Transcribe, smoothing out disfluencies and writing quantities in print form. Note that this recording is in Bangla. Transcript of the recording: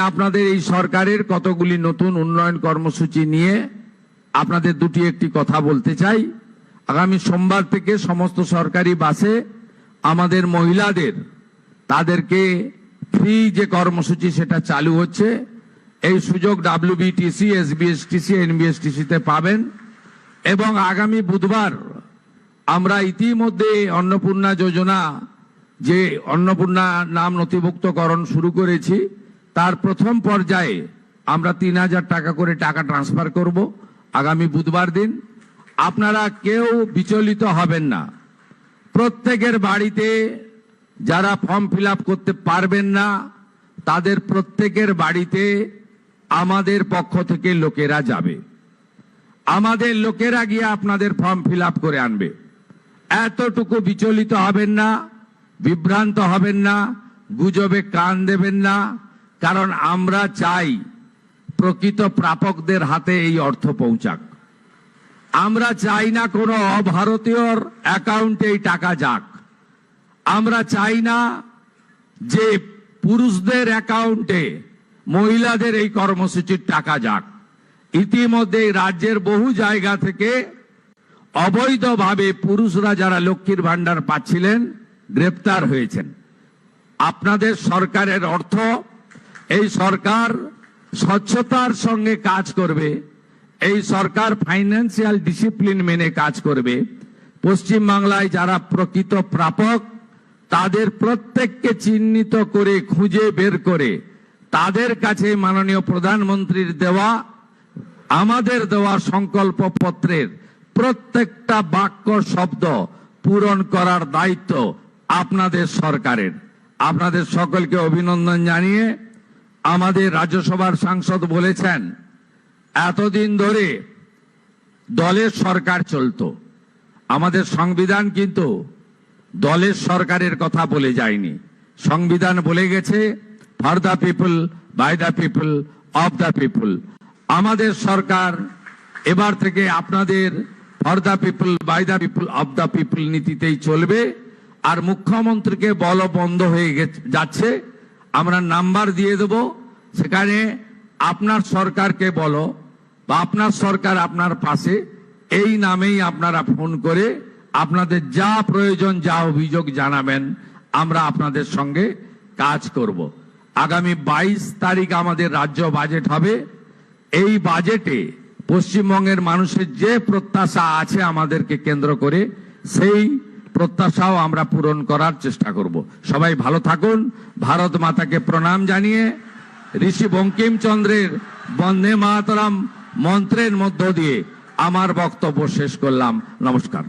আপনাদের এই সরকারের কতগুলি নতুন উন্নয়ন কর্মসূচি নিয়ে আপনাদের দুটি একটি কথা বলতে চাই। আগামী সোমবার থেকে সমস্ত সরকারি বাসে আমাদের মহিলাদের তাদেরকে ফ্রি যে কর্মসূচি সেটা চালু হচ্ছে। এই সুযোগ ডব্লিউবিটিসি, এসবিএসটিসি, এনবিএসটিসিতে পাবেন। এবং আগামী বুধবার আমরা ইতিমধ্যে অন্নপূর্ণা যোজনা, যে অন্নপূর্ণা নাম নথিভুক্তকরণ শুরু করেছি, তার প্রথম পর্যায়ে আমরা ৩,০০০ টাকা করে টাকা ট্রান্সফার করব আগামী বুধবার দিন। আপনারা কেউ বিচলিত হবেন না। প্রত্যেকের বাড়িতে যারা ফর্ম ফিল আপ করতে পারবেন না তাদের প্রত্যেকের বাড়িতে আমাদের পক্ষ থেকে লোকেরা যাবে। আমাদের লোকেরা গিয়ে আপনাদের ফর্ম ফিল আপ করে আনবে। এতটুকু বিচলিত হবেন না, বিভ্রান্ত হবেন না, গুজবে কান দেবেন না। কারণ আমরা চাই প্রকৃত প্রাপকদের হাতে এই অর্থ পৌঁছাক। আমরা চাই না কোনো অভারতীয়র অ্যাকাউন্টে এই টাকা যাক। আমরা চাই না যে পুরুষদের অ্যাকাউন্টে মহিলাদের এই কর্মসূচির টাকা যাক। ইতিমধ্যে রাজ্যের বহু জায়গা থেকে অবৈধভাবে পুরুষরা যারা লক্ষ্মীর ভান্ডার পাচ্ছিলেন গ্রেপ্তার হয়েছেন। আপনাদের সরকারের অর্থ, এই সরকার স্বচ্ছতার সঙ্গে কাজ করবে, এই সরকার ফাইন্যান্সিয়াল ডিসিপ্লিন মেনে কাজ করবে। পশ্চিমবাংলায় যারা প্রকৃত প্রাপক তাদের প্রত্যেককে চিহ্নিত করে খুঁজে বের করে তাদের কাছে মাননীয় প্রধানমন্ত্রীর দেওয়া, আমাদের দেওয়া সংকল্প পত্রের প্রত্যেকটা বাক্য শব্দ পূরণ করার দায়িত্ব আপনাদের সরকারের। আপনাদের সকলকে অভিনন্দন জানিয়ে আমাদের রাজ্যসভার সাংসদ বলেছেন, এতদিন ধরে দলের সরকার চলতো। আমাদের সংবিধান কিন্তু দলের সরকারের কথা বলে যায়নি। সংবিধান বলে গেছে for the people, by the people, of the people. আমাদের সরকার এবার থেকে আপনাদের for the people, by the people, of the people নীতিতেই চলবে। আর মুখ্যমন্ত্রীকে বল বন্ধ হয়ে যাচ্ছে, আমরা নাম্বার দিয়ে দেব, সেখানে আপনার সরকারকে বলো বা আপনার সরকার আপনার পাশে, এই নামেই আপনারা ফোন করে আপনাদের যা প্রয়োজন, যা অভিযোগ জানাবেন, আমরা আপনাদের সঙ্গে কাজ করব। আগামী 22 তারিখ আমাদের রাজ্য বাজেট হবে। এই বাজেটে পশ্চিমবঙ্গের মানুষের যে প্রত্যাশা আছে আমাদেরকে কেন্দ্র করে, সেই প্রত্যাশাও আমরা পূরণ করার চেষ্টা করব। সবাই ভালো থাকুন। ভারত মাতাকে প্রণাম জানিয়ে ঋষি বঙ্কিমচন্দ্রের বন্দে মাতরম মন্ত্রের মধ্য দিয়ে আমার বক্তব্য শেষ করলাম। নমস্কার।